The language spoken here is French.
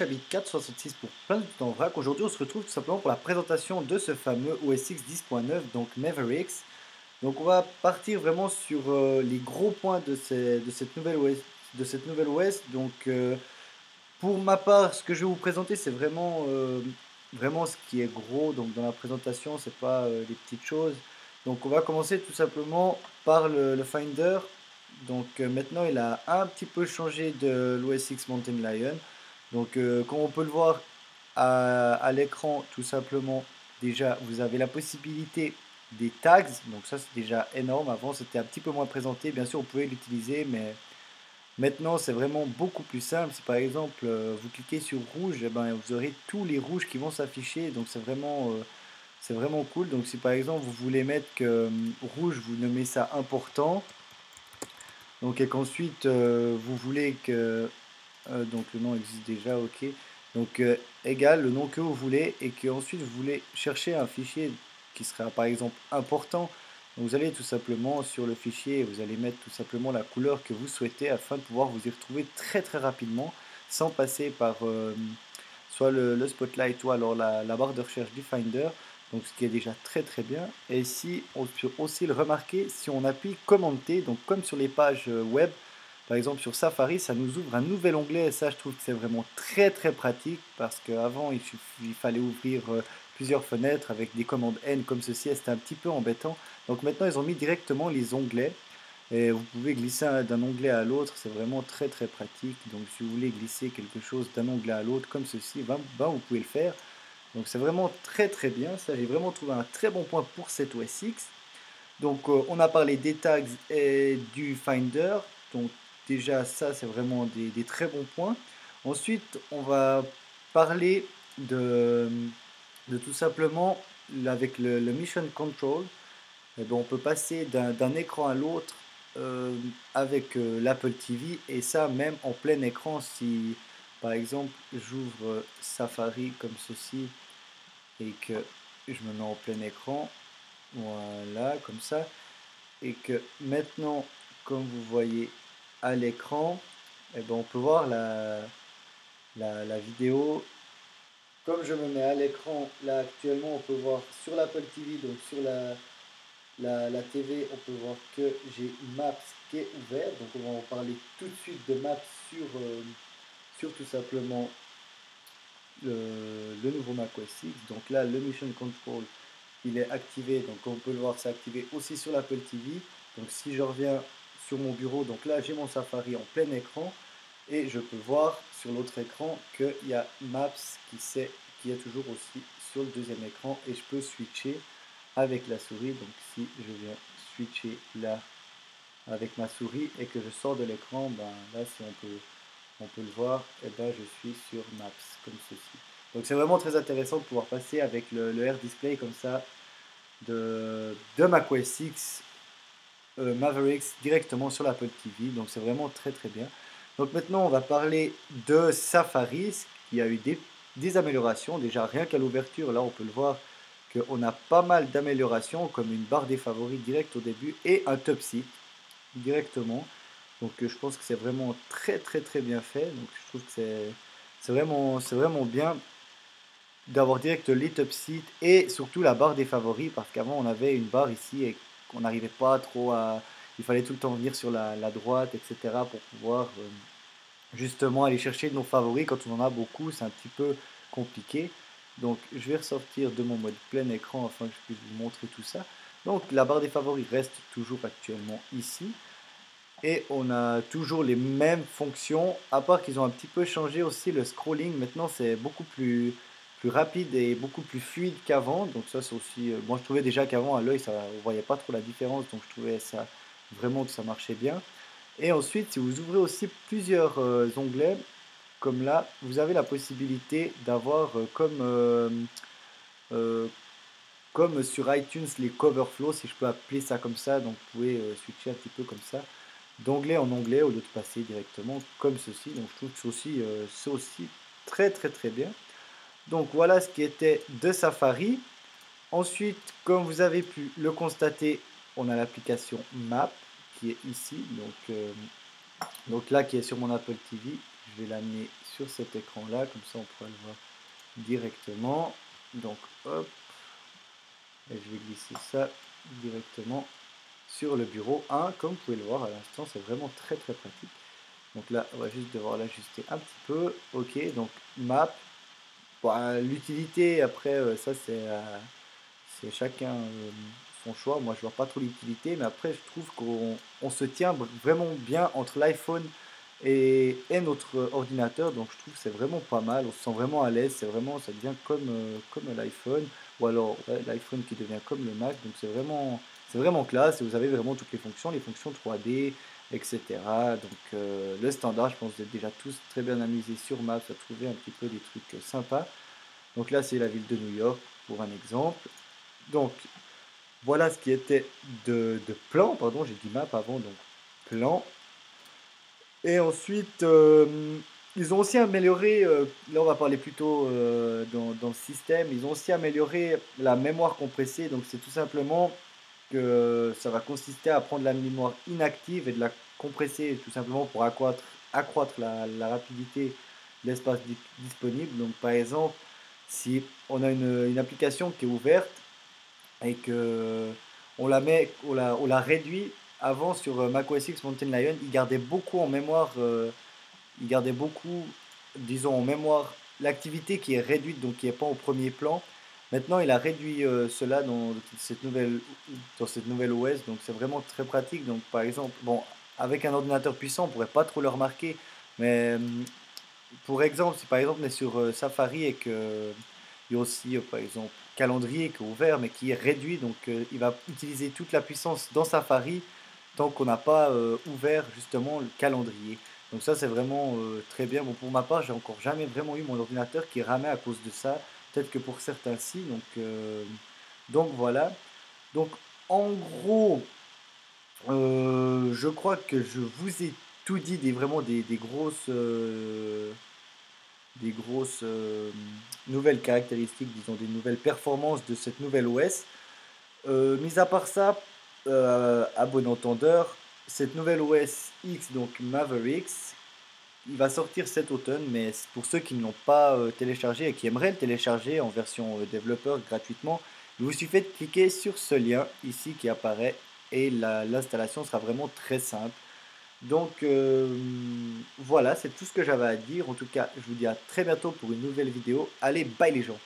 Chapitre 466 pour plein de temps en vrac. Aujourd'hui, on se retrouve tout simplement pour la présentation de ce fameux OS X 10.9, donc Mavericks. Donc, on va partir vraiment sur les gros points de cette nouvelle OS. Donc, pour ma part, ce que je vais vous présenter, c'est vraiment ce qui est gros. Donc, dans la présentation, c'est pas les petites choses. Donc, on va commencer tout simplement par le Finder. Donc, maintenant, il a un petit peu changé de l'OS X Mountain Lion. Donc, comme on peut le voir à l'écran, tout simplement, déjà, vous avez la possibilité des tags. Donc, ça, c'est déjà énorme. Avant, c'était un petit peu moins présenté. Bien sûr, vous pouvez l'utiliser, mais maintenant, c'est vraiment beaucoup plus simple. Si par exemple, vous cliquez sur rouge, eh ben, vous aurez tous les rouges qui vont s'afficher. Donc, c'est vraiment cool. Donc, si par exemple, vous voulez mettre que rouge, vous nommez ça important. Donc, et qu'ensuite, vous voulez que donc le nom existe déjà, ok. Donc égal le nom que vous voulez et que ensuite vous voulez chercher un fichier qui sera par exemple important. Donc, vous allez tout simplement sur le fichier et vous allez mettre tout simplement la couleur que vous souhaitez afin de pouvoir vous y retrouver très très rapidement sans passer par soit le spotlight ou alors la barre de recherche du Finder. Donc ce qui est déjà très très bien. Et ici on peut aussi le remarquer si on appuie Command T, donc comme sur les pages web. Par exemple sur Safari, ça nous ouvre un nouvel onglet et ça je trouve que c'est vraiment très très pratique parce qu'avant il fallait ouvrir plusieurs fenêtres avec des commandes N comme ceci et c'était un petit peu embêtant. Donc maintenant ils ont mis directement les onglets et vous pouvez glisser d'un onglet à l'autre, c'est vraiment très très pratique. Donc si vous voulez glisser quelque chose d'un onglet à l'autre comme ceci, vous pouvez le faire. Donc c'est vraiment très très bien, ça j'ai vraiment trouvé un très bon point pour cet OS X. Donc on a parlé des tags et du Finder. Donc déjà ça c'est vraiment des très bons points. Ensuite on va parler de tout simplement avec le Mission Control. Eh ben, on peut passer d'un écran à l'autre avec l'Apple TV et ça même en plein écran si par exemple j'ouvre Safari comme ceci et que je me mets en plein écran, voilà comme ça, et que maintenant, comme vous voyez à l'écran, eh ben, on peut voir la vidéo. Comme je me mets à l'écran, là actuellement, on peut voir sur l'Apple TV, donc sur la TV, on peut voir que j'ai Maps qui est ouvert. Donc on va en parler tout de suite de Maps sur tout simplement le nouveau macOS X. Donc là, le Mission Control, il est activé. Donc comme on peut le voir, c'est activé aussi sur l'Apple TV. Donc si je reviens sur mon bureau, donc là j'ai mon Safari en plein écran et je peux voir sur l'autre écran qu'il y a Maps qui est toujours aussi sur le deuxième écran et je peux switcher avec la souris. Donc si je viens switcher là avec ma souris et que je sors de l'écran, ben là si on peut le voir, et ben je suis sur Maps comme ceci. Donc c'est vraiment très intéressant de pouvoir passer avec le Air Display comme ça de macOS X Mavericks directement sur l'Apple TV. Donc c'est vraiment très très bien. Donc maintenant on va parler de Safari qui a eu des améliorations. Déjà rien qu'à l'ouverture, là on peut le voir qu'on a pas mal d'améliorations comme une barre des favoris direct au début et un top seat directement. Donc je pense que c'est vraiment très très très bien fait. Donc je trouve que c'est vraiment bien d'avoir direct les top seats et surtout la barre des favoris parce qu'avant on avait une barre ici et qu'on n'arrivait pas trop à... Il fallait tout le temps venir sur la droite, etc. pour pouvoir justement aller chercher nos favoris. Quand on en a beaucoup, c'est un petit peu compliqué. Donc je vais ressortir de mon mode plein écran afin que je puisse vous montrer tout ça. Donc la barre des favoris reste toujours actuellement ici. Et on a toujours les mêmes fonctions, à part qu'ils ont un petit peu changé aussi le scrolling. Maintenant, c'est beaucoup plus rapide et beaucoup plus fluide qu'avant. Donc ça, c'est aussi... moi, je trouvais déjà qu'avant, à l'œil, on ne voyait pas trop la différence. Donc je trouvais ça vraiment que ça marchait bien. Et ensuite, si vous ouvrez aussi plusieurs onglets, comme là, vous avez la possibilité d'avoir euh, comme sur iTunes les cover flow, si je peux appeler ça comme ça. Donc vous pouvez switcher un petit peu comme ça d'onglet en onglet au lieu de passer directement comme ceci. Donc je trouve que c'est aussi très très très bien. Donc voilà ce qui était de Safari. Ensuite, comme vous avez pu le constater, on a l'application Map qui est ici. Donc là qui est sur mon Apple TV. Je vais l'amener sur cet écran là, comme ça on pourra le voir directement. Donc hop, et je vais glisser ça directement sur le bureau 1, comme vous pouvez le voir à l'instant, c'est vraiment très pratique. Donc là, on va juste devoir l'ajuster un petit peu. Ok, donc map. Bon, l'utilité, après, ça c'est chacun son choix. Moi, je vois pas trop l'utilité, mais après, je trouve qu'on se tient vraiment bien entre l'iPhone et notre ordinateur. Donc, je trouve que c'est vraiment pas mal. On se sent vraiment à l'aise. C'est vraiment, ça devient comme l'iPhone, ou alors ouais, l'iPhone qui devient comme le Mac. Donc, c'est vraiment classe. Et vous avez vraiment toutes les fonctions 3D, etc. Donc, le standard, je pense que vous êtes déjà tous très bien amusés sur Maps à trouver un petit peu des trucs sympas. Donc là, c'est la ville de New York pour un exemple. Donc, voilà ce qui était de plan, pardon, j'ai dit map avant, donc plan. Et ensuite, ils ont aussi amélioré, là on va parler plutôt dans le système, ils ont aussi amélioré la mémoire compressée. Donc c'est tout simplement que ça va consister à prendre la mémoire inactive et de la compresser tout simplement pour accroître la rapidité de l'espace disponible. Donc par exemple, si on a une application qui est ouverte, et que on la réduit. Avant sur macOS X Mountain Lion, il gardait beaucoup en mémoire, il gardait beaucoup, disons en mémoire, l'activité qui est réduite, donc qui n'est pas au premier plan. Maintenant, il a réduit cela dans cette nouvelle OS, donc c'est vraiment très pratique. Donc par exemple, bon, avec un ordinateur puissant, on pourrait pas trop le remarquer, mais pour exemple, si par exemple on est sur Safari et que il y a aussi par exemple calendrier qui est ouvert mais qui est réduit, donc il va utiliser toute la puissance dans Safari tant qu'on n'a pas ouvert justement le calendrier. Donc ça c'est vraiment très bien. Bon, pour ma part, j'ai encore jamais vraiment eu mon ordinateur qui ramait à cause de ça. Peut-être que pour certains si. Donc voilà. Donc en gros, je crois que je vous ai tout dit vraiment des grosses nouvelles caractéristiques, disons des nouvelles performances de cette nouvelle OS. Mis à part ça, à bon entendeur, cette nouvelle OS X, donc Mavericks, il va sortir cet automne, mais pour ceux qui ne l'ont pas téléchargé et qui aimeraient le télécharger en version développeur gratuitement, il vous suffit de cliquer sur ce lien ici qui apparaît et l'installation sera vraiment très simple. Donc voilà, c'est tout ce que j'avais à dire. En tout cas, je vous dis à très bientôt pour une nouvelle vidéo. Allez, bye les gens!